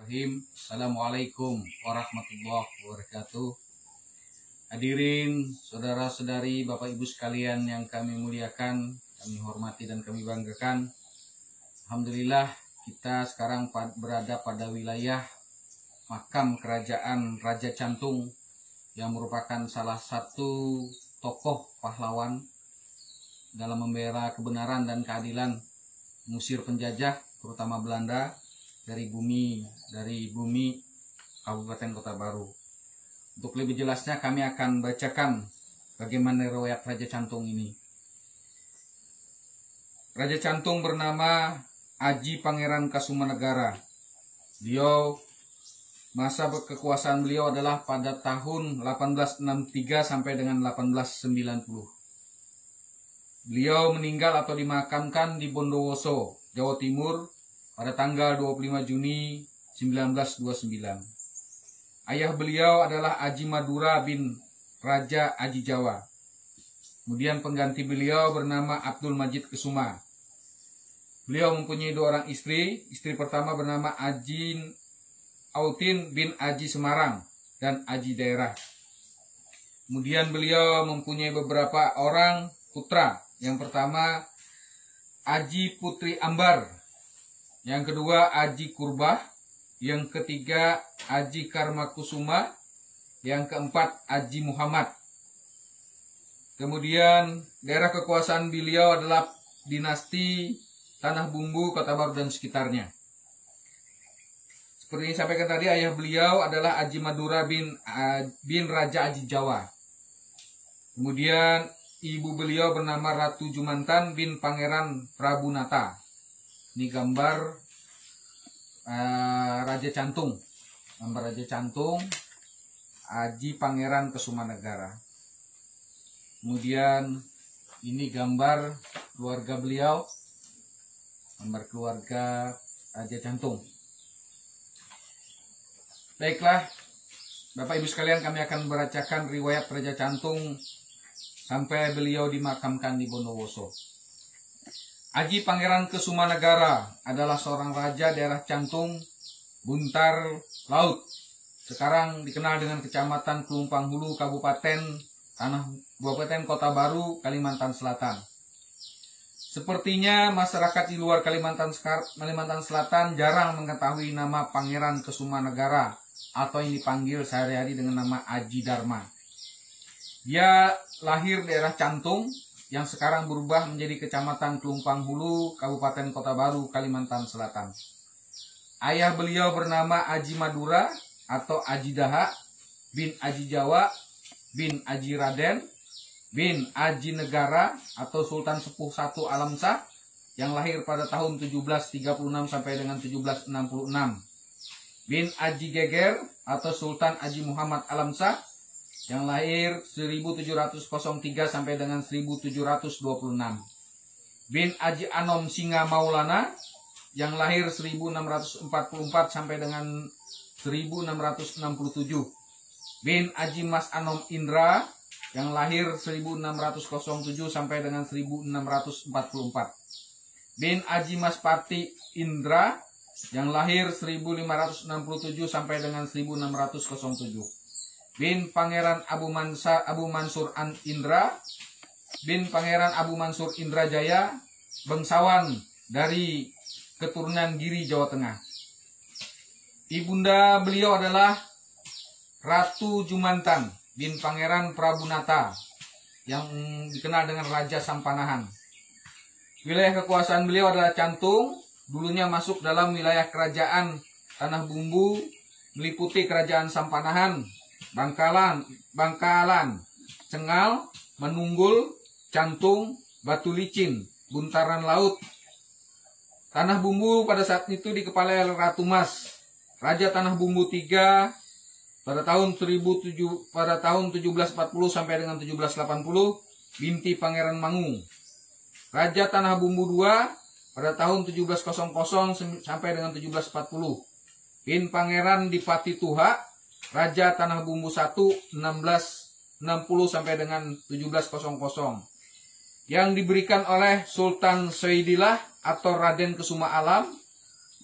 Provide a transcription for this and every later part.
Bismillahirrahmanirrahim. Assalamualaikum warahmatullahi wabarakatuh. Hadirin, saudara-saudari, Bapak Ibu sekalian yang kami muliakan, kami hormati dan kami banggakan. Alhamdulillah kita sekarang berada pada wilayah makam kerajaan Raja Cantung yang merupakan salah satu tokoh pahlawan dalam membela kebenaran dan keadilan, mengusir penjajah terutama Belanda dari bumi Kabupaten Kota Baru. Untuk lebih jelasnya kami akan bacakan bagaimana riwayat Raja Cantung ini. Raja Cantung bernama Aji Pangeran Kasumanegara. Masa kekuasaan beliau adalah pada tahun 1863 sampai dengan 1890. Beliau meninggal atau dimakamkan di Bondowoso, Jawa Timur pada tanggal 25 Juni 1929. Ayah beliau adalah Aji Madura bin Raja Aji Jawa. Kemudian pengganti beliau bernama Abdul Majid Kesuma. Beliau mempunyai 2 orang istri. Istri pertama bernama Aji Autin bin Aji Semarang dan Aji Daerah. Kemudian beliau mempunyai beberapa orang putra. Yang pertama Aji Putri Ambar, yang kedua Aji Kurbah, yang ketiga Aji Karmakusuma, yang keempat Aji Muhammad. Kemudian daerah kekuasaan beliau adalah dinasti Tanah Bumbu, Kota Baru dan sekitarnya. Seperti yang disampaikan tadi, ayah beliau adalah Aji Madura bin Raja Aji Jawa. Kemudian ibu beliau bernama Ratu Jumantan bin Pangeran Prabunata. Ini gambar Raja Cantung. Gambar Raja Cantung, Aji Pangeran Kasumanegara. Kemudian ini gambar keluarga beliau. Gambar keluarga Raja Cantung. Baiklah, Bapak Ibu sekalian, kami akan membacakan riwayat Raja Cantung sampai beliau dimakamkan di Bondowoso. Aji Pangeran Kasumanegara adalah seorang raja daerah Cantung, Buntar Laut. Sekarang dikenal dengan Kecamatan Pelumpang Hulu, Kabupaten Kota Baru, Kalimantan Selatan. Sepertinya masyarakat di luar Kalimantan Selatan jarang mengetahui nama Pangeran Kasumanegara atau yang dipanggil sehari-hari dengan nama Aji Dharma. Dia lahir daerah Cantung yang sekarang berubah menjadi Kecamatan Pelumpang Hulu, Kabupaten Kota Baru, Kalimantan Selatan. Ayah beliau bernama Aji Madura atau Aji Daha bin Aji Jawa bin Aji Raden bin Aji Negara atau Sultan Sepuh I Alamsah yang lahir pada tahun 1736 sampai dengan 1766. Bin Aji Geger atau Sultan Aji Muhammad Alamsah yang lahir 1703 sampai dengan 1726. Bin Aji Anom Singa Maulana yang lahir 1644 sampai dengan 1667. Bin Aji Mas Anom Indra yang lahir 1607 sampai dengan 1644. Bin Aji Mas Pati Indra yang lahir 1567 sampai dengan 1607. Bin Pangeran Abu Mansur An Indra, bin Pangeran Abu Mansur Indra Jaya, bangsawan dari keturunan Giri, Jawa Tengah. Ibunda beliau adalah Ratu Jumantan bin Pangeran Prabunata yang dikenal dengan Raja Sampanahan. Wilayah kekuasaan beliau adalah Cantung, dulunya masuk dalam wilayah kerajaan Tanah Bumbu, meliputi kerajaan Sampanahan, Bangkalan, Cengal, Menunggul, Cantung, Batu Licin, Buntaran Laut. Tanah Bumbu pada saat itu dikepalai oleh Ratu Mas, Raja Tanah Bumbu III pada tahun 1740 sampai dengan 1780, binti Pangeran Mangu. Raja Tanah Bumbu II pada tahun 1700 sampai dengan 1740, bin Pangeran Dipati Tuha, Raja Tanah Bumbu I 1660 sampai dengan 1700, yang diberikan oleh Sultan Soidillah atau Raden Kesuma Alam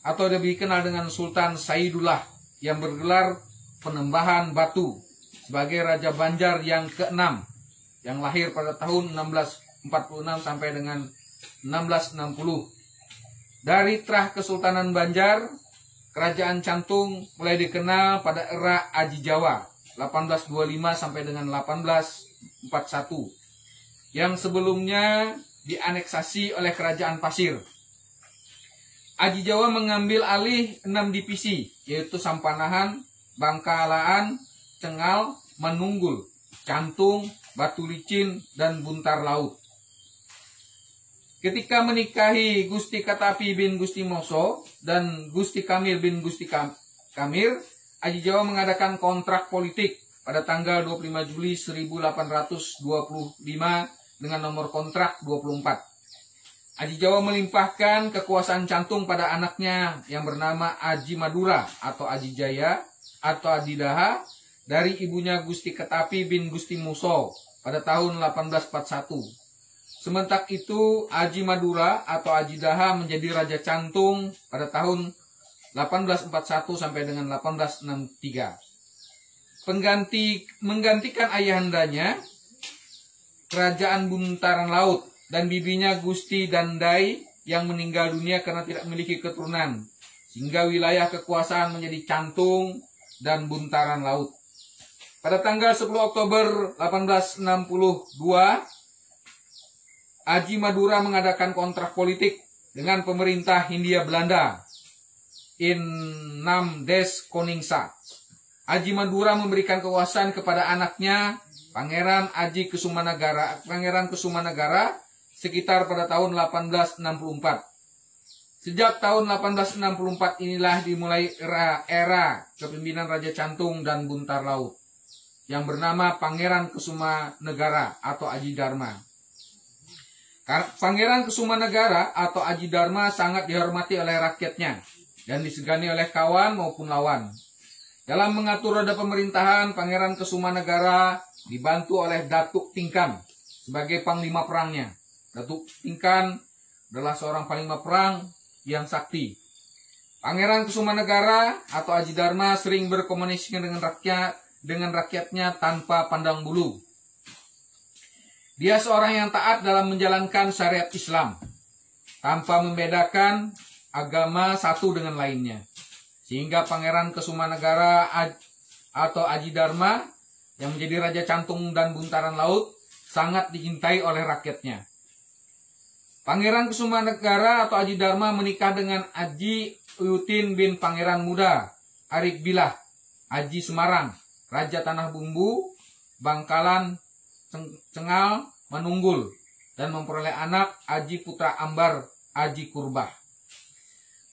atau lebih dikenal dengan Sultan Saidullah yang bergelar Penembahan Batu sebagai Raja Banjar yang ke-6 yang lahir pada tahun 1646 sampai dengan 1660. Dari terah Kesultanan Banjar, Kerajaan Cantung mulai dikenal pada era Aji Jawa 1825 sampai dengan 1841 yang sebelumnya dianeksasi oleh Kerajaan Pasir. Aji Jawa mengambil alih 6 divisi, yaitu Sampanahan, Bangkalaan, Cengal, Manunggul, Cantung, Batu Licin, dan Buntar Laut. Ketika menikahi Gusti Katapi bin Gusti Moso dan Gusti Kamil bin Gusti Kamir, Aji Jawa mengadakan kontrak politik pada tanggal 25 Juli 1825 dengan nomor kontrak 24. Aji Jawa melimpahkan kekuasaan Cantung pada anaknya yang bernama Aji Madura atau Aji Jaya atau Aji Daha dari ibunya Gusti Ketapi bin Gusti Muso pada tahun 1841. Sementara itu Aji Madura atau Aji Daha menjadi Raja Cantung pada tahun 1841 sampai dengan 1863. Menggantikan ayahandanya, Kerajaan Buntaran Laut dan bibinya Gusti Dandai yang meninggal dunia karena tidak memiliki keturunan, sehingga wilayah kekuasaan menjadi Cantung dan Buntaran Laut. Pada tanggal 10 Oktober 1862, Aji Madura mengadakan kontrak politik dengan pemerintah Hindia Belanda, In Nam Des Koningsa. Aji Madura memberikan kekuasaan kepada anaknya Pangeran Kesumanagara sekitar pada tahun 1864. Sejak tahun 1864 inilah dimulai era kepemimpinan Raja Cantung dan Buntar Laut yang bernama Pangeran Kesumanagara atau Aji Dharma. Pangeran Kesumanagara atau Aji Dharma sangat dihormati oleh rakyatnya dan disegani oleh kawan maupun lawan. Dalam mengatur roda pemerintahan, Pangeran Kesumanagara dibantu oleh Datuk Tingkan sebagai panglima perangnya. Datuk Tingkan adalah seorang panglima perang yang sakti. Pangeran Kesumanagara atau Aji Dharma sering berkomunikasi dengan rakyatnya tanpa pandang bulu. Dia seorang yang taat dalam menjalankan syariat Islam tanpa membedakan agama satu dengan lainnya. Sehingga Pangeran Kesumanagara atau Aji Dharma yang menjadi Raja Cantung dan Buntaran Laut sangat dicintai oleh rakyatnya. Pangeran Kesumanagara atau Aji Dharma menikah dengan Aji Uyutin bin Pangeran Muda Arik Bilah, Aji Semarang, Raja Tanah Bumbu, Bangkalan, Cengal, Manunggul, dan memperoleh anak Aji Putra Ambar, Aji Kurbah.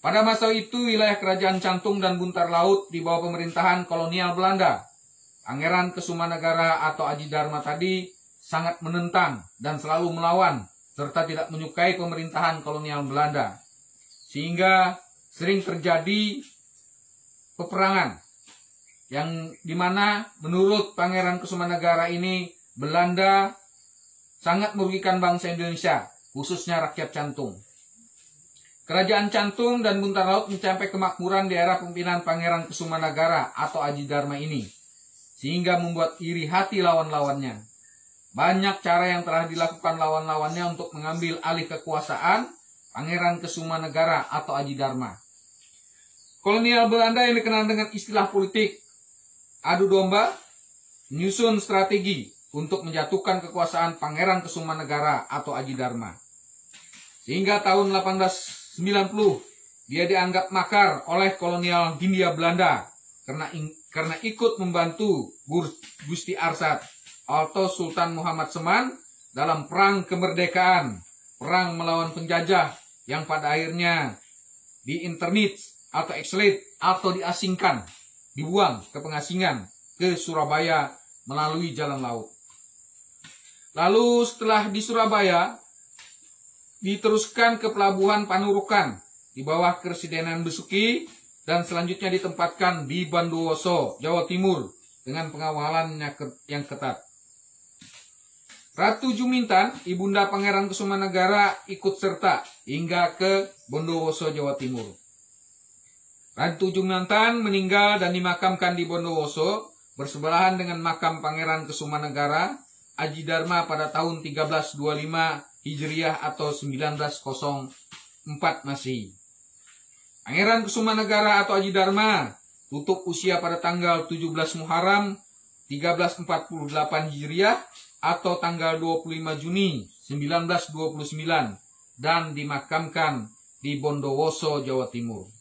Pada masa itu wilayah Kerajaan Cantung dan Buntar Laut di bawah pemerintahan kolonial Belanda. Pangeran Kesumanagara atau Aji Dharma tadi sangat menentang dan selalu melawan serta tidak menyukai pemerintahan kolonial Belanda. Sehingga sering terjadi peperangan yang dimana menurut Pangeran Kesumanagara ini Belanda sangat merugikan bangsa Indonesia, khususnya rakyat Cantung. Kerajaan Cantung dan Buntar Laut mencapai kemakmuran di era pimpinan Pangeran Kesumanagara atau Aji Dharma ini, sehingga membuat iri hati lawan-lawannya. Banyak cara yang telah dilakukan lawan-lawannya untuk mengambil alih kekuasaan Pangeran Kesumanagara atau Aji Dharma. Kolonial Belanda yang dikenal dengan istilah politik adu domba menyusun strategi untuk menjatuhkan kekuasaan Pangeran Kesumanagara atau Aji Dharma. Sehingga tahun 1890 dia dianggap makar oleh kolonial Hindia Belanda karena ikut membantu Gusti Arsad atau Sultan Muhammad Seman dalam perang kemerdekaan, perang melawan penjajah yang pada akhirnya diinternit atau exiled atau diasingkan, dibuang ke pengasingan ke Surabaya melalui jalan laut. Lalu setelah di Surabaya diteruskan ke Pelabuhan Panurukan di bawah Kepresidenan Besuki dan selanjutnya ditempatkan di Bondowoso, Jawa Timur dengan pengawalan yang ketat. Ratu Jumintan, ibunda Pangeran Kesumanagara ikut serta hingga ke Bondowoso, Jawa Timur. Ratu Ujung Nantan meninggal dan dimakamkan di Bondowoso bersebelahan dengan makam Pangeran Kesumanegara Aji Dharma pada tahun 1325 Hijriah atau 1904 Masehi. Pangeran Kesumanegara atau Aji Dharma tutup usia pada tanggal 17 Muharram 1348 Hijriah atau tanggal 25 Juni 1929 dan dimakamkan di Bondowoso, Jawa Timur.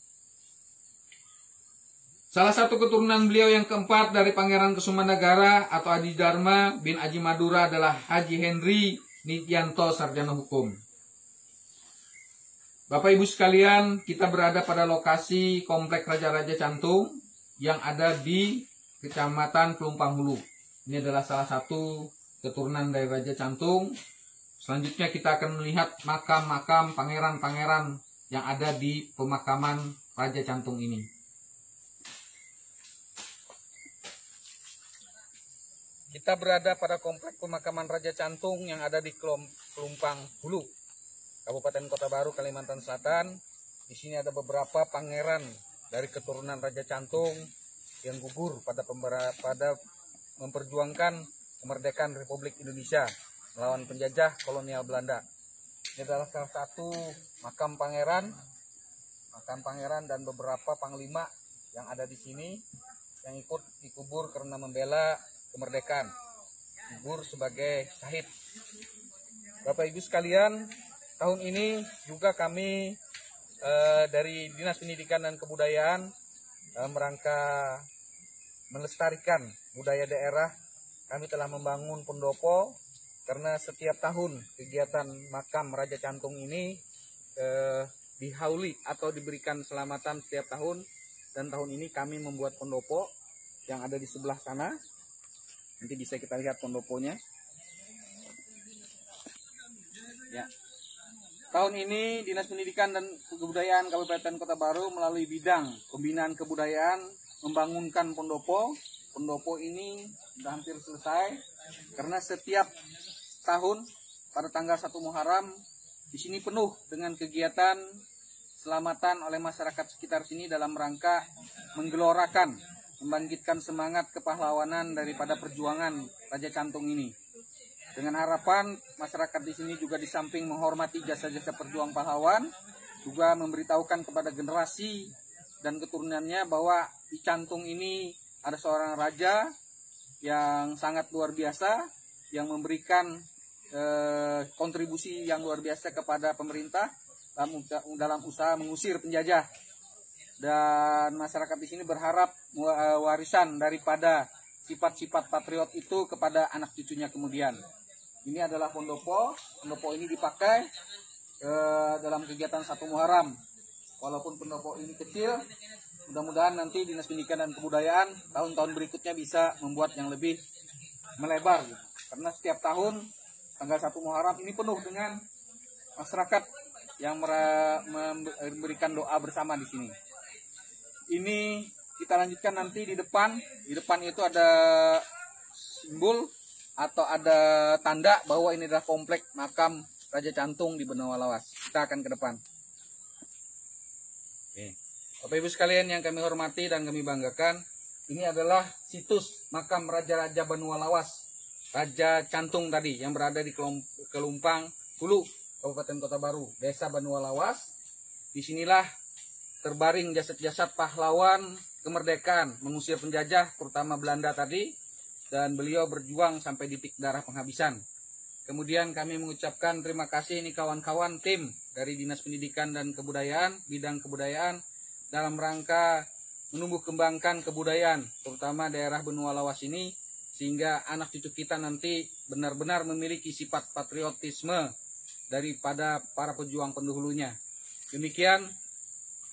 Salah satu keturunan beliau yang keempat dari Pangeran Kesumanegara atau Aji Dharma bin Aji Madura adalah Haji Henry Nityanto, sarjana hukum. Bapak Ibu sekalian, kita berada pada lokasi Komplek Raja-Raja Cantung yang ada di Kecamatan Pelumpang Hulu. Ini adalah salah satu keturunan dari Raja Cantung. Selanjutnya kita akan melihat makam-makam pangeran-pangeran yang ada di pemakaman Raja Cantung ini. Kita berada pada komplek pemakaman Raja Cantung yang ada di Pelumpang Hulu, Kabupaten Kota Baru, Kalimantan Selatan. Di sini ada beberapa pangeran dari keturunan Raja Cantung yang gugur pada memperjuangkan kemerdekaan Republik Indonesia melawan penjajah kolonial Belanda. Ini adalah salah satu makam pangeran dan beberapa panglima yang ada di sini yang ikut dikubur karena membela kemerdekaan, gugur sebagai syahid. Bapak Ibu sekalian, tahun ini juga kami dari Dinas Pendidikan dan Kebudayaan merangka melestarikan budaya daerah, kami telah membangun pendopo karena setiap tahun kegiatan makam Raja Cantung ini dihauli atau diberikan selamatan setiap tahun, dan tahun ini kami membuat pendopo yang ada di sebelah sana. Nanti bisa kita lihat pendoponya. Ya. Tahun ini Dinas Pendidikan dan Kebudayaan Kabupaten Kota Baru melalui bidang pembinaan kebudayaan membangunkan pendopo. Pendopo ini sudah hampir selesai karena setiap tahun pada tanggal 1 Muharram di sini penuh dengan kegiatan selamatan oleh masyarakat sekitar sini dalam rangka menggelorakan, membangkitkan semangat kepahlawanan daripada perjuangan Raja Cantung ini. Dengan harapan masyarakat di sini juga di samping menghormati jasa-jasa perjuang pahlawan, juga memberitahukan kepada generasi dan keturunannya bahwa di Cantung ini ada seorang raja yang sangat luar biasa, yang memberikan kontribusi yang luar biasa kepada pemerintah dalam usaha mengusir penjajah. Dan masyarakat di sini berharap warisan daripada sifat-sifat patriot itu kepada anak cucunya kemudian. Ini adalah pendopo. Pendopo ini dipakai dalam kegiatan 1 Muharram. Walaupun pendopo ini kecil, mudah-mudahan nanti Dinas Pendidikan dan Kebudayaan tahun-tahun berikutnya bisa membuat yang lebih melebar. Karena setiap tahun tanggal 1 Muharram ini penuh dengan masyarakat yang memberikan doa bersama di sini. Ini kita lanjutkan nanti di depan. Di depan itu ada simbol atau ada tanda bahwa ini adalah komplek makam Raja Cantung di Benua Lawas. Kita akan ke depan. Oke. Bapak Ibu sekalian yang kami hormati dan kami banggakan, ini adalah situs makam Raja-Raja Benua Lawas, Raja Cantung tadi yang berada di Kelumpang Hulu, Kabupaten Kota Baru, Desa Benua Lawas. Disinilah terbaring jasad-jasad pahlawan kemerdekaan mengusir penjajah terutama Belanda tadi, dan beliau berjuang sampai titik darah penghabisan. Kemudian kami mengucapkan terima kasih ini kawan-kawan tim dari Dinas Pendidikan dan Kebudayaan, bidang kebudayaan dalam rangka menumbuh kembangkan kebudayaan terutama daerah Benua Lawas ini, sehingga anak cucu kita nanti benar-benar memiliki sifat patriotisme daripada para pejuang pendahulunya. Demikian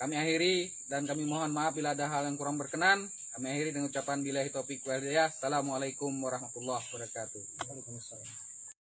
kami akhiri dan kami mohon maaf bila ada hal yang kurang berkenan. Kami akhiri dengan ucapan billahi taufiq wal hidayah. Assalamualaikum warahmatullahi wabarakatuh. Waalaikumsalam.